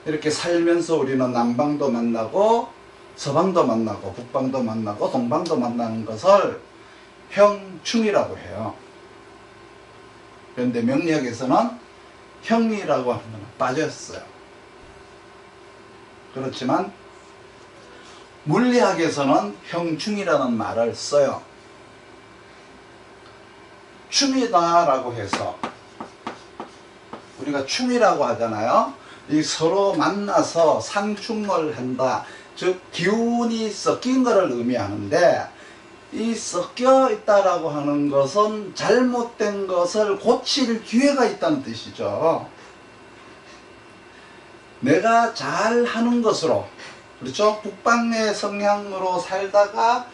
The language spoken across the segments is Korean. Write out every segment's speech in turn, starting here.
이렇게 살면서 우리는 남방도 만나고 서방도 만나고 북방도 만나고 동방도 만나는 것을 형충이라고 해요. 그런데 명리학에서는 형이라고 하는 건 빠졌어요. 그렇지만 물리학에서는 형충이라는 말을 써요. 충이다라고 해서 우리가 충이라고 하잖아요. 이 서로 만나서 상충을 한다. 즉 기운이 섞인 것을 의미하는데, 이 섞여 있다라고 하는 것은 잘못된 것을 고칠 기회가 있다는 뜻이죠. 내가 잘하는 것으로, 그렇죠? 북방의 성향으로 살다가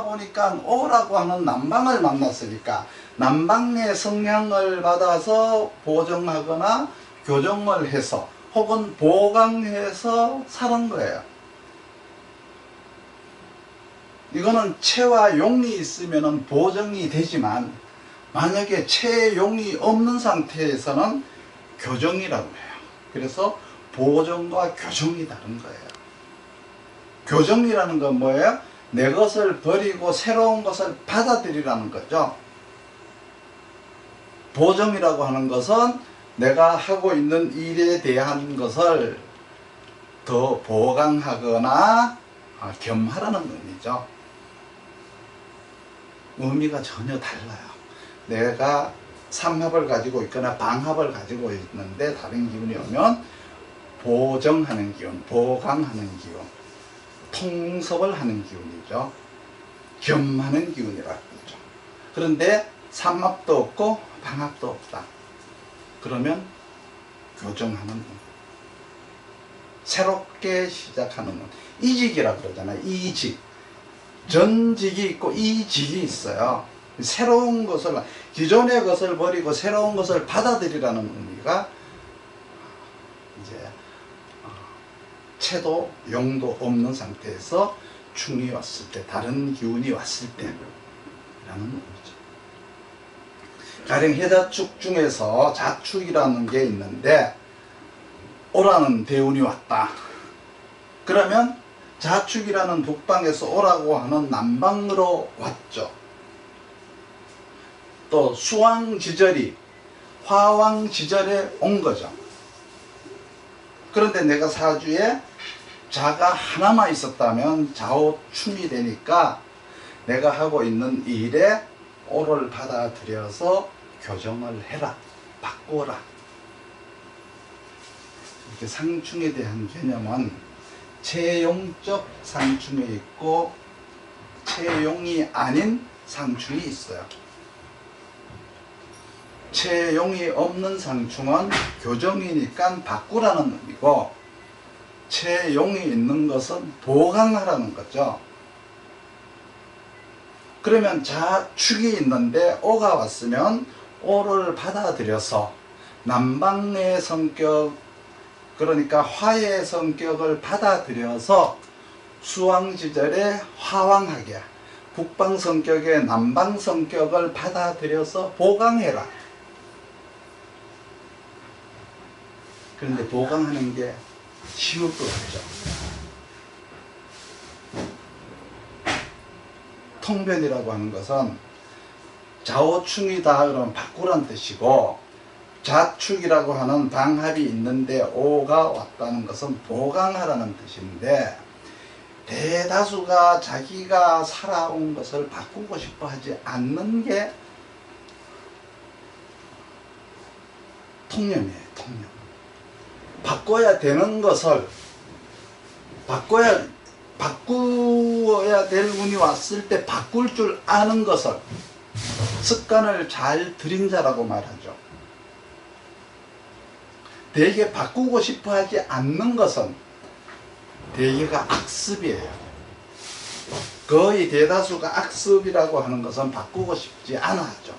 보니까 오라고 하는 남방을 만났으니까 남방의 성향을 받아서 보정하거나 교정을 해서 혹은 보강해서 사는 거예요. 이거는 체와 용이 있으면 보정이 되지만 만약에 체에 용이 없는 상태에서는 교정이라고 해요. 그래서 보정과 교정이 다른 거예요. 교정이라는 건 뭐예요? 내 것을 버리고 새로운 것을 받아들이라는 거죠. 보정이라고 하는 것은 내가 하고 있는 일에 대한 것을 더 보강하거나 겸하라는 의미죠. 의미가 전혀 달라요. 내가 삼합을 가지고 있거나 방합을 가지고 있는데 다른 기운이 오면 보정하는 기운, 보강하는 기운, 통섭을 하는 기운이죠. 겸하는 기운이라고 하죠. 그런데 삼합도 없고 방합도 없다. 그러면 교정하는 운, 새롭게 시작하는 운, 이직이라고 그러잖아요. 이직. 전직이 있고 이직이 있어요. 새로운 것을, 기존의 것을 버리고 새로운 것을 받아들이라는 의미가 이제 체도 용도 없는 상태에서 충이 왔을 때, 다른 기운이 왔을 때라는 의미죠. 가령 해자축 중에서 자축이라는 게 있는데 오라는 대운이 왔다. 그러면 자축이라는 북방에서 오라고 하는 남방으로 왔죠. 또 수왕지절이 화왕지절에 온 거죠. 그런데 내가 사주에 자가 하나만 있었다면 좌우충이 되니까 내가 하고 있는 일에 오를 받아들여서 교정을 해라, 바꾸어라. 이렇게 상충에 대한 개념은 체용적 상충이 있고 체용이 아닌 상충이 있어요. 체용이 없는 상충은 교정이니까 바꾸라는 의미고, 체용이 있는 것은 보강하라는 거죠. 그러면 자축이 있는데 오가 왔으면 오를 받아들여서 남방의 성격, 그러니까 화의 성격을 받아들여서 수왕지절에 화왕하게, 북방 성격의 남방 성격을 받아들여서 보강해라. 그런데 보강하는 게 쉬울 것 같죠. 통변이라고 하는 것은 좌우충이다 그러면 바꾸란 뜻이고, 자축이라고 하는 방합이 있는데 오가 왔다는 것은 보강하라는 뜻인데, 대다수가 자기가 살아온 것을 바꾸고 싶어 하지 않는 게 통념이에요. 통념. 바꿔야 되는 것을 바꿔야 될 운이 왔을 때 바꿀 줄 아는 것을 습관을 잘 들인 자라고 말하죠. 대개 바꾸고 싶어 하지 않는 것은 대개가 악습이에요. 거의 대다수가 악습이라고 하는 것은 바꾸고 싶지 않아 하죠.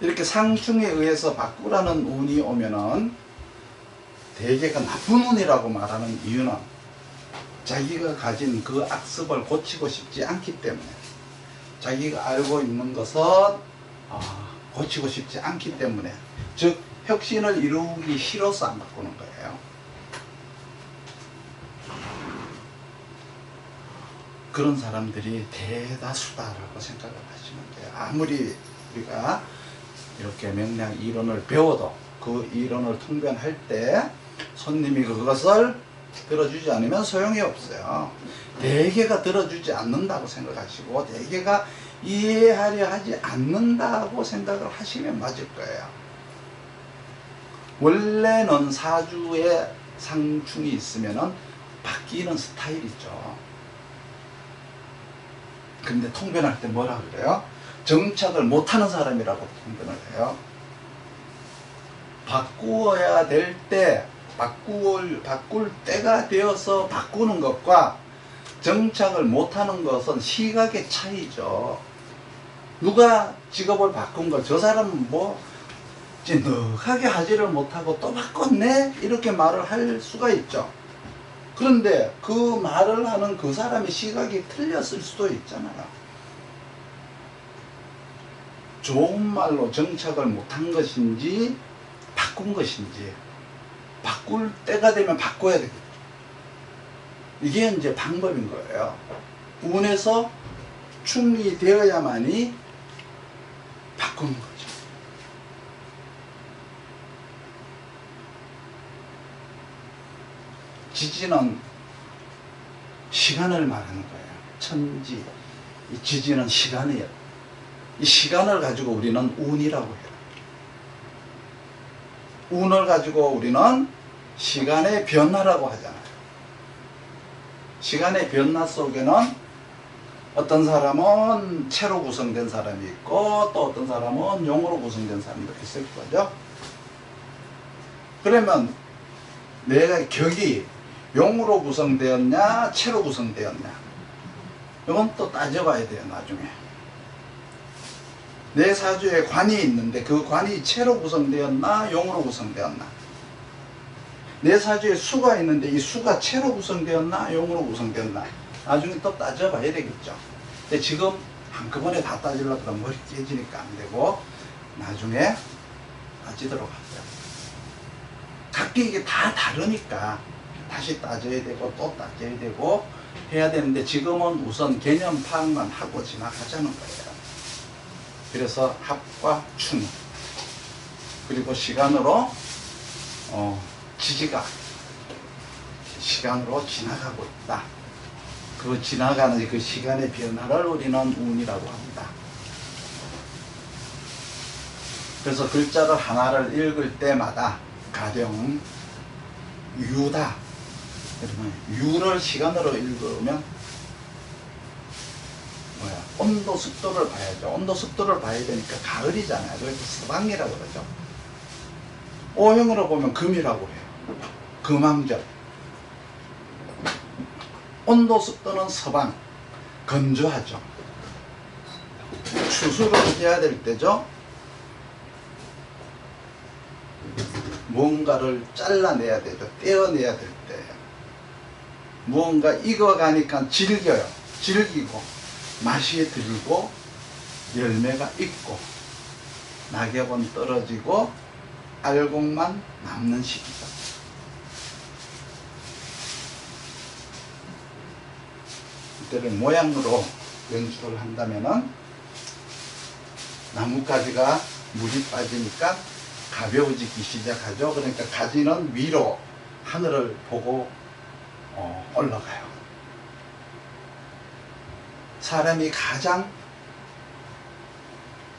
이렇게 상충에 의해서 바꾸라는 운이 오면은 대개가 나쁜 운이라고 말하는 이유는 자기가 가진 그 악습을 고치고 싶지 않기 때문에, 자기가 알고 있는 것은 고치고 싶지 않기 때문에, 즉 혁신을 이루기 싫어서 안 바꾸는 거예요. 그런 사람들이 대다수다라고 생각을 하시면 돼요. 아무리 우리가 이렇게 명량 이론을 배워도 그 이론을 통변할 때 손님이 그것을 들어주지 않으면 소용이 없어요. 대개가 들어주지 않는다고 생각하시고 대개가 이해하려 하지 않는다고 생각을 하시면 맞을 거예요. 원래는 사주에 상충이 있으면은 바뀌는 스타일이죠. 근데 통변할 때 뭐라 그래요? 정착을 못하는 사람이라고 통변을 해요. 바꾸어야 될 때, 바꿀 때가 되어서 바꾸는 것과 정착을 못하는 것은 시각의 차이죠. 누가 직업을 바꾼 걸 저 사람은 뭐 찐득하게 하지를 못하고 또 바꿨네? 이렇게 말을 할 수가 있죠. 그런데 그 말을 하는 그 사람의 시각이 틀렸을 수도 있잖아요. 좋은 말로 정착을 못한 것인지 바꾼 것인지 바꿀 때가 되면 바꿔야 되겠죠. 이게 이제 방법인 거예요. 운에서 충이 되어야만이 바꾸는 거죠. 지지는 시간을 말하는 거예요. 천지, 이 지지는 시간이에요. 이 시간을 가지고 우리는 운이라고 해요. 운을 가지고 우리는 시간의 변화라고 하잖아요. 시간의 변화 속에는 어떤 사람은 채로 구성된 사람이 있고 또 어떤 사람은 용으로 구성된 사람이 이렇게 있을 거죠. 그러면 내가 격이 용으로 구성되었냐 채로 구성되었냐, 이건 또 따져봐야 돼요. 나중에 내 사주에 관이 있는데 그 관이 채로 구성되었나 용으로 구성되었나, 내 사주에 수가 있는데 이 수가 채로 구성되었나 용으로 구성되었나, 나중에 또 따져봐야 되겠죠. 근데 지금 한꺼번에 다 따지려고 그러면 머리 깨지니까 안 되고 나중에 따지도록 하죠. 각기 이게 다 다르니까 다시 따져야 되고 또 따져야 되고 해야 되는데 지금은 우선 개념 파악만 하고 지나가자는 거예요. 그래서 합과 충, 그리고 시간으로 지지가 시간으로 지나가고 있다. 그 지나가는 그 시간의 변화를 우리는 운이라고 합니다. 그래서 글자를 하나를 읽을 때마다 가령 유다, 그러면 유를 시간으로 읽으면 뭐야? 온도 습도를 봐야죠. 온도 습도를 봐야 되니까 가을이잖아요. 그래서 서방이라고 그러죠. O형으로 보면 금이라고 해요. 금왕절. 온도 습도는 서방, 건조하죠. 추수를 해야 될 때죠. 무언가를 잘라내야 되죠. 떼어내야 될 때. 무언가 익어가니까 질겨요. 질기고 맛이 들고 열매가 있고 낙엽은 떨어지고 알곡만 남는 시기죠. 이때를 모양으로 연출을 한다면은 나뭇가지가 물이 빠지니까 가벼워지기 시작하죠. 그러니까 가지는 위로 하늘을 보고 올라가요. 사람이 가장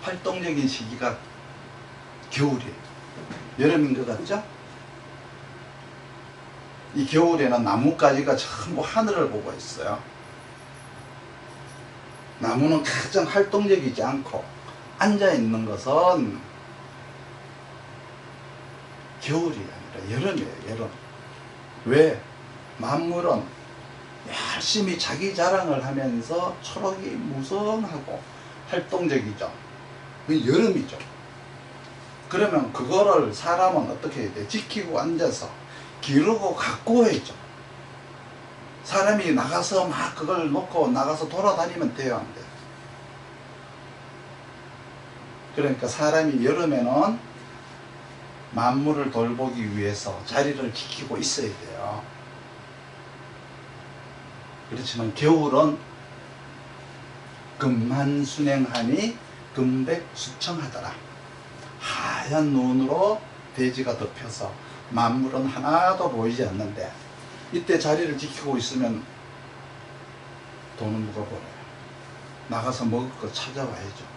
활동적인 시기가 겨울이에요. 여름인 것 같죠? 이 겨울에는 나뭇가지가 전부 하늘을 보고 있어요. 나무는 가장 활동적이지 않고 앉아있는 것은 겨울이 아니라 여름이에요. 여름. 왜? 만물은 열심히 자기 자랑을 하면서 초록이 무성하고 활동적이죠. 그게 여름이죠. 그러면 그거를 사람은 어떻게 해야 돼? 지키고 앉아서 기르고 가꾸어야죠. 사람이 나가서 막 그걸 놓고 나가서 돌아다니면 돼요, 안 돼요? 그러니까 사람이 여름에는 만물을 돌보기 위해서 자리를 지키고 있어야 돼요. 그렇지만 겨울은 금한순행하니 금백수청하더라. 하얀 눈으로 대지가 덮여서 만물은 하나도 보이지 않는데 이때 자리를 지키고 있으면 돈은 누가 벌어요? 나가서 먹을 거 찾아와야죠.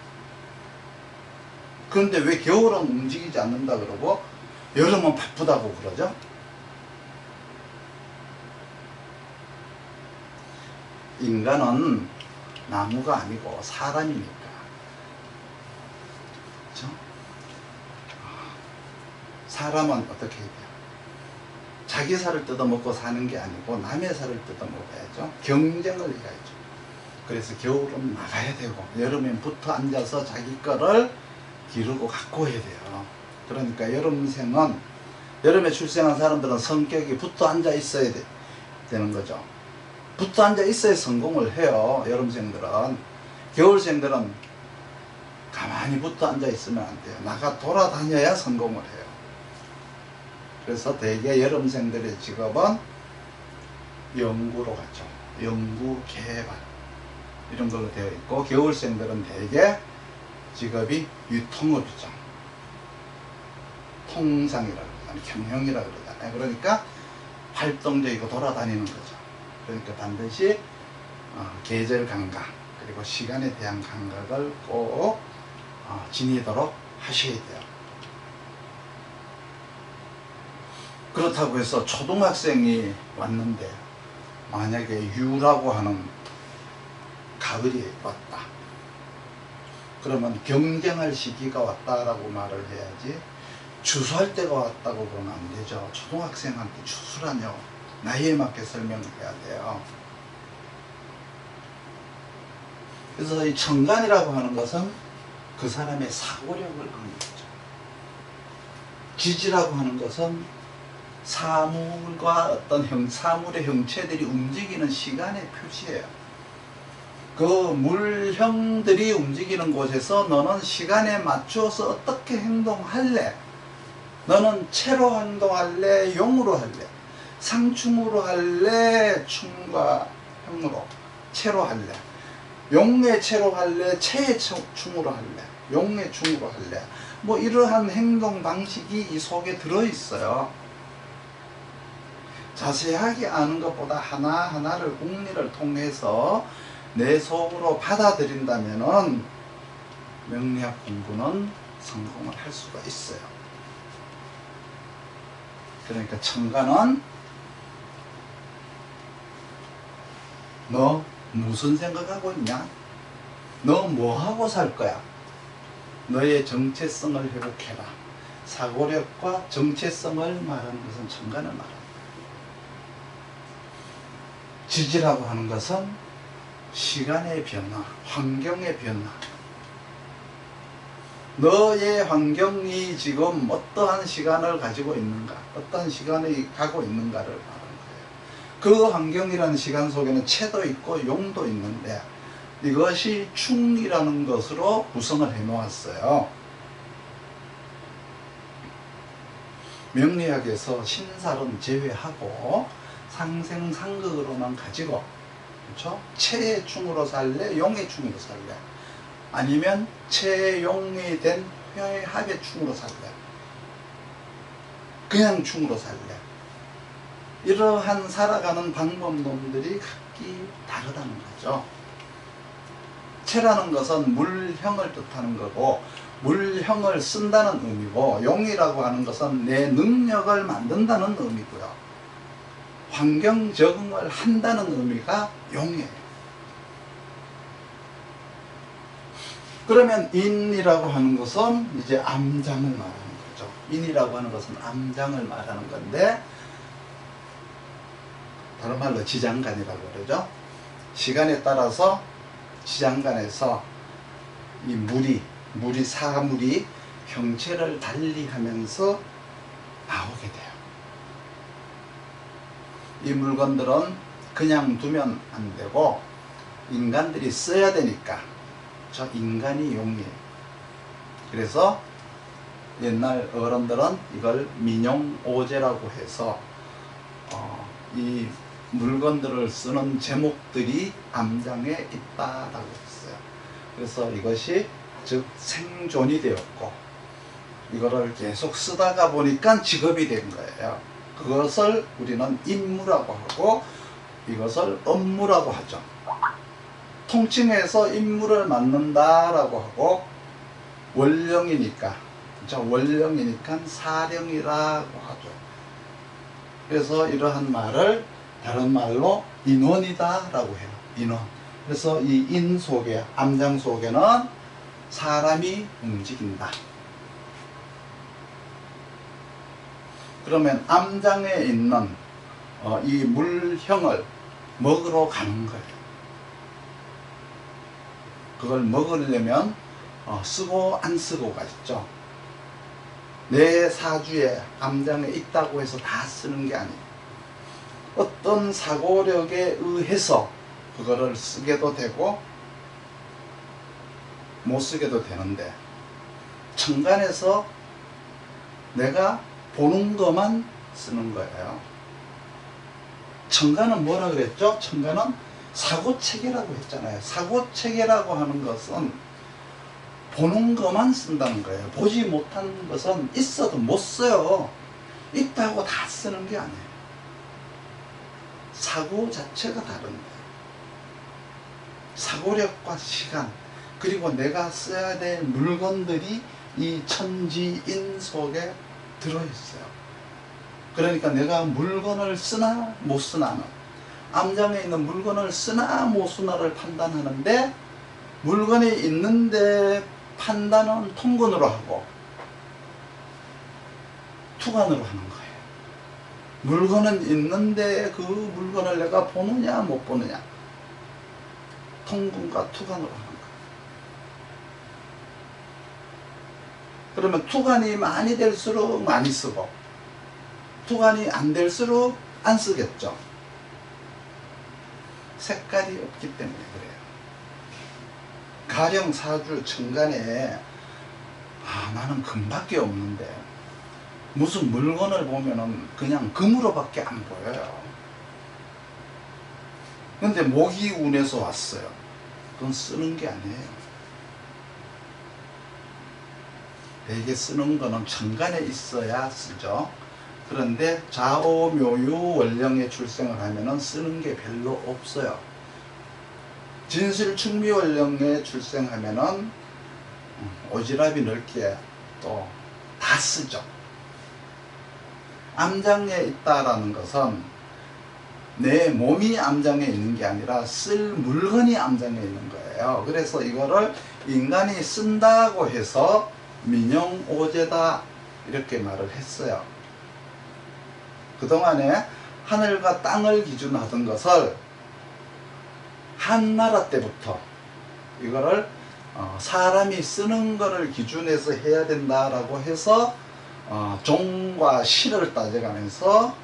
그런데 왜 겨울은 움직이지 않는다 그러고 여름은 바쁘다고 그러죠? 인간은 나무가 아니고 사람이니까. 그렇죠? 사람은 어떻게 해야 돼요? 자기 살을 뜯어먹고 사는 게 아니고 남의 살을 뜯어먹어야죠. 경쟁을 해야죠. 그래서 겨울은 나가야 되고 여름엔 붙어 앉아서 자기 거를 기르고 가꿔야 돼요. 그러니까 여름에 출생한 사람들은 성격이 붙어 앉아 있어야 되는 거죠. 붙어 앉아 있어야 성공을 해요. 여름생들은. 겨울생들은 가만히 붙어 앉아 있으면 안 돼요. 나가 돌아다녀야 성공을 해요. 그래서 대개 여름생들의 직업은 연구로 가죠. 연구, 개발 이런 걸로 되어 있고, 겨울생들은 대개 직업이 유통업이죠. 통상이라고 그러잖아요. 경영이라고 그러잖아요. 그러니까 활동적이고 돌아다니는 거죠. 그러니까 반드시 계절 감각 그리고 시간에 대한 감각을 꼭 지니도록 하셔야 돼요. 그렇다고 해서 초등학생이 왔는데 만약에 유라고 하는 가을이 왔다. 그러면 경쟁할 시기가 왔다라고 말을 해야지 추수할 때가 왔다고 그러면 안 되죠. 초등학생한테 추수라뇨. 나이에 맞게 설명을 해야 돼요. 그래서 이 천간이라고 하는 것은 그 사람의 사고력을 갖는 거죠. 지지라고 하는 것은 사물과 어떤 사물의 형체들이 움직이는 시간의 표시예요. 그 물형들이 움직이는 곳에서 너는 시간에 맞추어서 어떻게 행동할래? 너는 채로 행동할래? 용으로 할래? 상충으로 할래? 충과 형으로 채로 할래? 용의 채로 할래? 채의 충으로 할래? 용의 충으로 할래? 뭐 이러한 행동 방식이 이 속에 들어있어요. 자세하게 아는 것보다 하나하나를 공리를 통해서 내 속으로 받아들인다면은 명리학 공부는 성공을 할 수가 있어요. 그러니까 천간은 너 무슨 생각하고 있냐? 너 뭐하고 살 거야? 너의 정체성을 회복해라. 사고력과 정체성을 말하는 것은 천간을 말합니다. 지지라고 하는 것은 시간의 변화, 환경의 변화. 너의 환경이 지금 어떠한 시간을 가지고 있는가, 어떠한 시간이 가고 있는가를 말하는 거예요. 그 환경이라는 시간 속에는 채도 있고 용도 있는데 이것이 충이라는 것으로 구성을 해 놓았어요. 명리학에서 신살은 제외하고 상생상극으로만 가지고, 그렇죠? 채의 충으로 살래? 용의 충으로 살래? 아니면 채용이 된 합의 충으로 살래? 그냥 충으로 살래? 이러한 살아가는 방법론들이 각기 다르다는 거죠. 채라는 것은 물형을 뜻하는 거고 물형을 쓴다는 의미고, 용이라고 하는 것은 내 능력을 만든다는 의미고요. 환경 적응을 한다는 의미가 용이에요. 그러면 인이라고 하는 것은 이제 암장을 말하는 거죠. 인이라고 하는 것은 암장을 말하는 건데, 다른 말로 지장간이라고 그러죠. 시간에 따라서 지장간에서 이 사물이 형체를 달리하면서 나오게 돼요. 이 물건들은 그냥 두면 안 되고 인간들이 써야 되니까 저 인간이 용이에요. 그래서 옛날 어른들은 이걸 민용오제라고 해서 이 물건들을 쓰는 제목들이 암장에 있다라고 했어요. 그래서 이것이 즉 생존이 되었고 이거를 계속 쓰다가 보니까 직업이 된 거예요. 그것을 우리는 임무라고 하고 이것을 업무라고 하죠. 통칭해서 임무를 맡는다라고 하고 원령이니까 원령이니까 사령이라고 하죠. 그래서 이러한 말을 다른 말로 인원이다 라고 해요. 인원. 그래서 이 인 속에 암장 속에는 사람이 움직인다. 그러면 암장에 있는 이 물형을 먹으러 가는 거예요. 그걸 먹으려면 쓰고 안 쓰고가 있죠. 내 사주에 암장에 있다고 해서 다 쓰는 게 아니에요. 어떤 사고력에 의해서 그거를 쓰게도 되고 못 쓰게도 되는데 천간에서 내가 보는 것만 쓰는 거예요. 천간은 뭐라 그랬죠? 천간은 사고체계라고 했잖아요. 사고체계라고 하는 것은 보는 것만 쓴다는 거예요. 보지 못한 것은 있어도 못 써요. 있다고 다 쓰는 게 아니에요. 사고 자체가 다른데 사고력과 시간 그리고 내가 써야 될 물건들이 이 천지인 속에 들어있어요. 그러니까 내가 물건을 쓰나 못 쓰나는 암장에 있는 물건을 쓰나 못 쓰나를 판단하는데 물건이 있는데 판단은 통근으로 하고 투관으로 하는 거예요. 물건은 있는데 그 물건을 내가 보느냐 못 보느냐 통근과 투관으로 하는 거예요. 그러면 투관이 많이 될수록 많이 쓰고 투관이 안 될수록 안 쓰겠죠. 색깔이 없기 때문에 그래요. 가령 사주 천간에 나는 금밖에 없는데 무슨 물건을 보면은 그냥 금으로밖에 안 보여요. 근데 목이 운에서 왔어요. 그건 쓰는 게 아니에요. 대개 쓰는 거는 천간에 있어야 쓰죠. 그런데 좌오묘유 원령에 출생을 하면은 쓰는 게 별로 없어요. 진술충미 원령에 출생하면은 오지랖이 넓게 또 다 쓰죠. 암장에 있다라는 것은 내 몸이 암장에 있는 게 아니라 쓸 물건이 암장에 있는 거예요. 그래서 이거를 인간이 쓴다고 해서 민용오제다 이렇게 말을 했어요. 그동안에 하늘과 땅을 기준하던 것을 한나라 때부터 이거를 사람이 쓰는 거를 기준해서 해야 된다라고 해서 종과 시를 따져가면서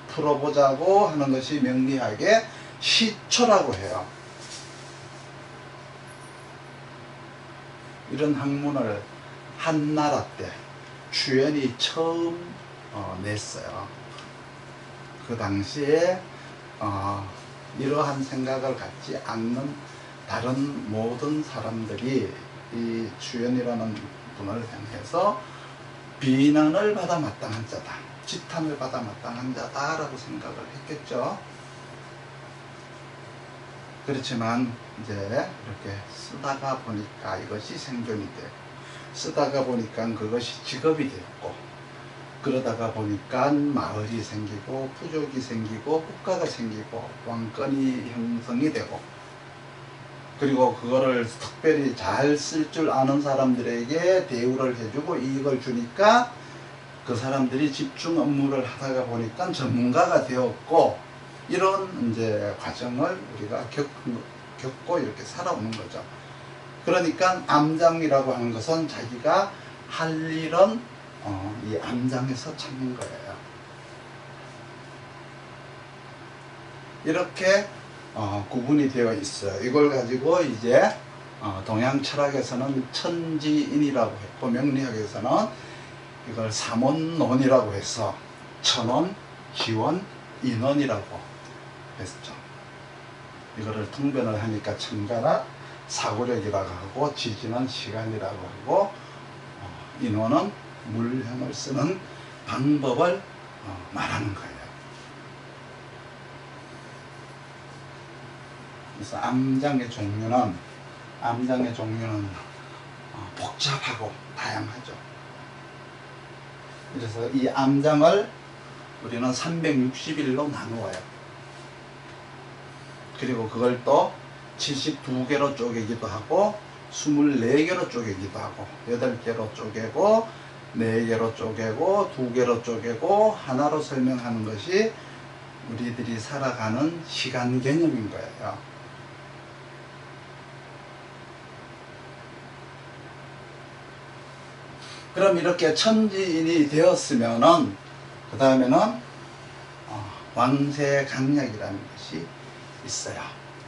풀어보자고 하는 것이 명리학의 시초라고 해요. 이런 학문을 한나라 때 주연이 처음 냈어요. 그 당시에 이러한 생각을 갖지 않는 다른 모든 사람들이 이 주연이라는 분을 향해서 비난을 받아 마땅한 자다, 지탄을 받아 마땅한 자다라고 생각을 했겠죠. 그렇지만 이제 이렇게 쓰다가 보니까 이것이 생존이 되고 쓰다가 보니까 그것이 직업이 되었고 그러다가 보니까 마을이 생기고 부족이 생기고 국가가 생기고 왕권이 형성이 되고 그리고 그거를 특별히 잘 쓸 줄 아는 사람들에게 대우를 해주고 이익을 주니까 그 사람들이 집중 업무를 하다가 보니까 전문가가 되었고 이런 이제 과정을 우리가 겪고 이렇게 살아오는 거죠. 그러니까 암장이라고 하는 것은 자기가 할 일은 이 암장에서 찾는 거예요. 이렇게 구분이 되어 있어요. 이걸 가지고 이제 동양 철학에서는 천지인이라고 했고, 명리학에서는 이걸 삼원론이라고 해서 천원, 지원, 인원이라고 했죠. 이거를 통변을 하니까 천가라 사고력이라고 하고, 지지는 시간이라고 하고, 인원은 물형을 쓰는 방법을 말하는 거예요. 그래서 암장의 종류는 복잡하고 다양하죠. 그래서 이 암장을 우리는 360일로 나누어요. 그리고 그걸 또 72개로 쪼개기도 하고, 24개로 쪼개기도 하고, 8개로 쪼개고, 4개로 쪼개고, 2개로 쪼개고, 하나로 설명하는 것이 우리들이 살아가는 시간 개념인 거예요. 그럼 이렇게 천지인이 되었으면은, 그 다음에는 왕세강약이라는 것이 있어요.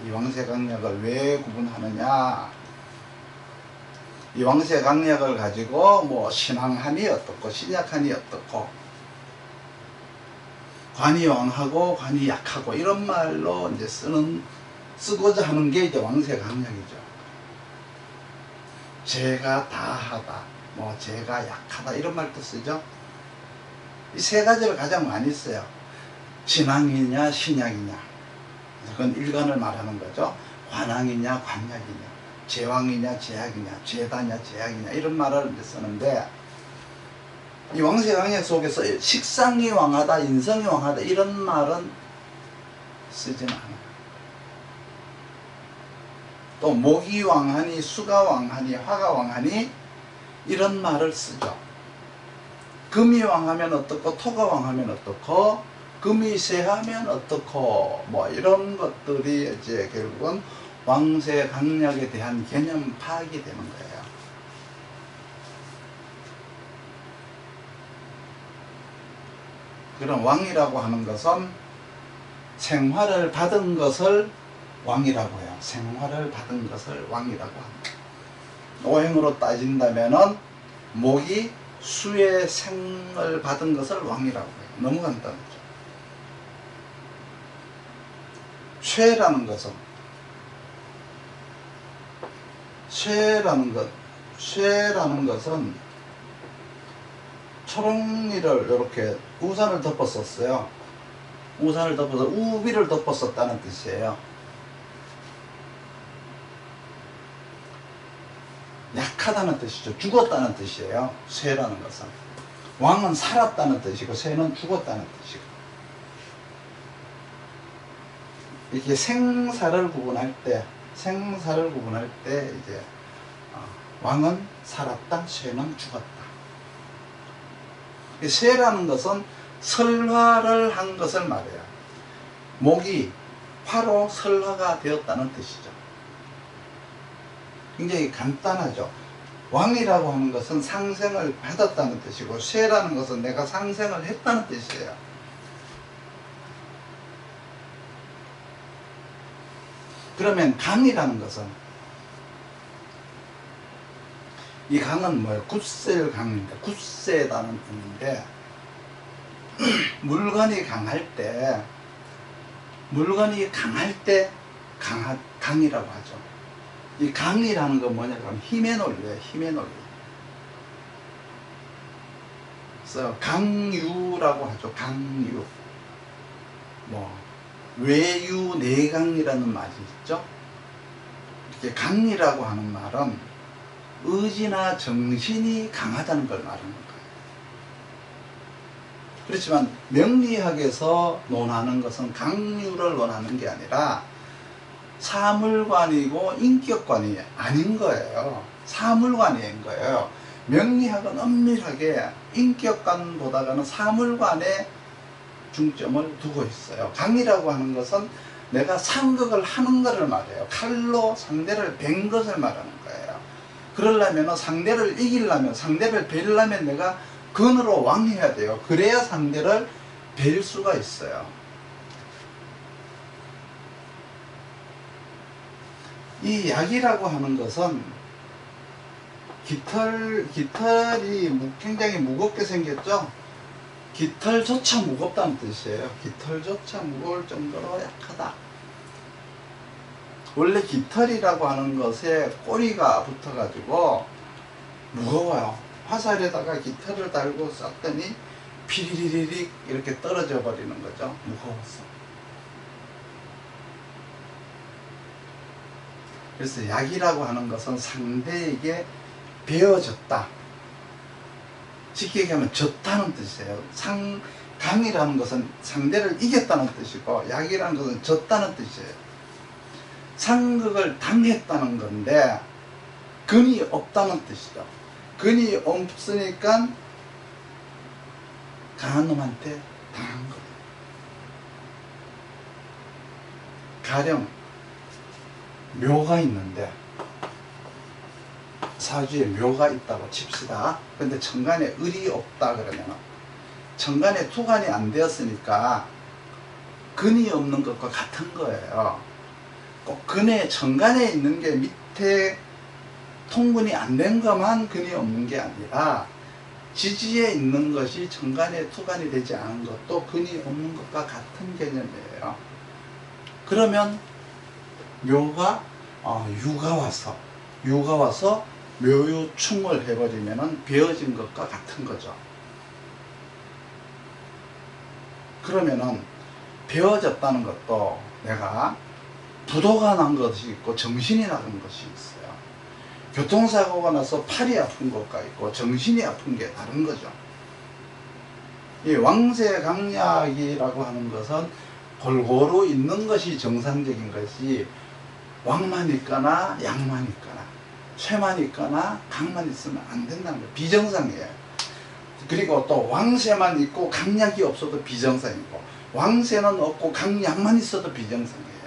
이 왕세강약을 왜 구분하느냐? 이 왕세강약을 가지고 뭐 신앙한이 어떻고 신약한이 어떻고, 관이 왕하고 관이 약하고 이런 말로 이제 쓰고자 하는 게 이제 왕세강약이죠. 죄가 다하다, 뭐 죄가 약하다 이런 말도 쓰죠. 이 세 가지를 가장 많이 써요. 신앙이냐 신약이냐, 그건 일간을 말하는 거죠. 관왕이냐 관약이냐, 제왕이냐 제약이냐, 제다냐 제약이냐 이런 말을 이제 쓰는데, 이 왕세강약 속에서 식상이 왕하다, 인성이 왕하다 이런 말은 쓰지는 않아요. 또 목이 왕하니, 수가 왕하니, 화가 왕하니 이런 말을 쓰죠. 금이 왕하면 어떻고, 토가 왕하면 어떻고, 금이 세하면 어떻고, 뭐 이런 것들이 이제 결국은 왕세강약에 대한 개념 파악이 되는 거예요. 그럼 왕이라고 하는 것은 생화를 받은 것을 왕이라고 해요. 생화를 받은 것을 왕이라고 합니다. 오행으로 따진다면은 목이 수의 생을 받은 것을 왕이라고 해요. 너무 간단하죠. 쇠라는 것은 초롱이를 이렇게 우산을 덮었었어요. 우산을 덮어서 우비를 덮었었다는 뜻이에요. 약하다는 뜻이죠. 죽었다는 뜻이에요. 쇠라는 것은. 왕은 살았다는 뜻이고, 쇠는 죽었다는 뜻이고. 이렇게 생사를 구분할 때 이제 왕은 살았다, 쇠는 죽었다. 이 쇠라는 것은 설화를 한 것을 말해요. 목이 화로 설화가 되었다는 뜻이죠. 굉장히 간단하죠. 왕이라고 하는 것은 상생을 받았다는 뜻이고, 쇠라는 것은 내가 상생을 했다는 뜻이에요. 그러면 강이라는 것은, 이 강은 뭐예요? 굳셀 강인데, 굳세다는 뜻인데, 물건이 강할 때 강이라고 하죠. 이 강이라는 건 뭐냐 그러면 힘의 논리예요. 힘의 논리. 그래서 강유라고 하죠. 강유. 뭐 외유 내강이라는 말이 있죠. 이렇게 강이라고 하는 말은 의지나 정신이 강하다는 걸 말하는 거예요. 그렇지만 명리학에서 논하는 것은 강유를 논하는 게 아니라 사물관이고 인격관이 아닌 거예요. 사물관인 거예요. 명리학은 엄밀하게 인격관보다는 사물관에 중점을 두고 있어요. 강이라고 하는 것은 내가 상극을 하는 것을 말해요. 칼로 상대를 벤 것을 말하는 거예요. 그러려면 상대를 이기려면, 상대를 벨려면 내가 근으로 왕해야 돼요. 그래야 상대를 벨 수가 있어요. 이 약이라고 하는 것은 깃털이 굉장히 무겁게 생겼죠. 깃털조차 무겁다는 뜻이에요. 깃털조차 무거울 정도로 약하다. 원래 깃털이라고 하는 것에 꼬리가 붙어 가지고 무거워요. 화살에다가 깃털을 달고 쐈더니 피리리릭 이렇게 떨어져 버리는 거죠. 무거워서. 그래서 약이라고 하는 것은 상대에게 베어졌다. 쉽게 얘기하면 졌다는 뜻이에요. 강이라는 것은 상대를 이겼다는 뜻이고, 약이라는 것은 졌다는 뜻이에요. 상극을 당했다는 건데 근이 없다는 뜻이죠. 근이 없으니까 강한 놈한테 당한 거예요. 가령 묘가 있는데, 사주에 묘가 있다고 칩시다. 근데 천간에 을이 없다 그러면 천간에 투간이 안 되었으니까 근이 없는 것과 같은 거예요. 꼭 천간에 있는 게 밑에 통근이 안 된 것만 근이 없는 게 아니라 지지에 있는 것이 천간에 투간이 되지 않은 것도 근이 없는 것과 같은 개념이에요. 그러면 묘가 유가 와서 묘유충을 해버리면은 베어진 것과 같은 거죠. 그러면은 베어졌다는 것도 내가 부도가 난 것이 있고 정신이 나간 것이 있어요. 교통사고가 나서 팔이 아픈 것과 있고 정신이 아픈 게 다른 거죠. 이 왕세강약이라고 하는 것은 골고루 있는 것이 정상적인 것이 왕만 있거나 양만 있거나 쇠만 있거나 강만 있으면 안 된다는 거예요. 비정상이에요. 그리고 또 왕세만 있고 강약이 없어도 비정상이고, 왕세는 없고 강약만 있어도 비정상이에요.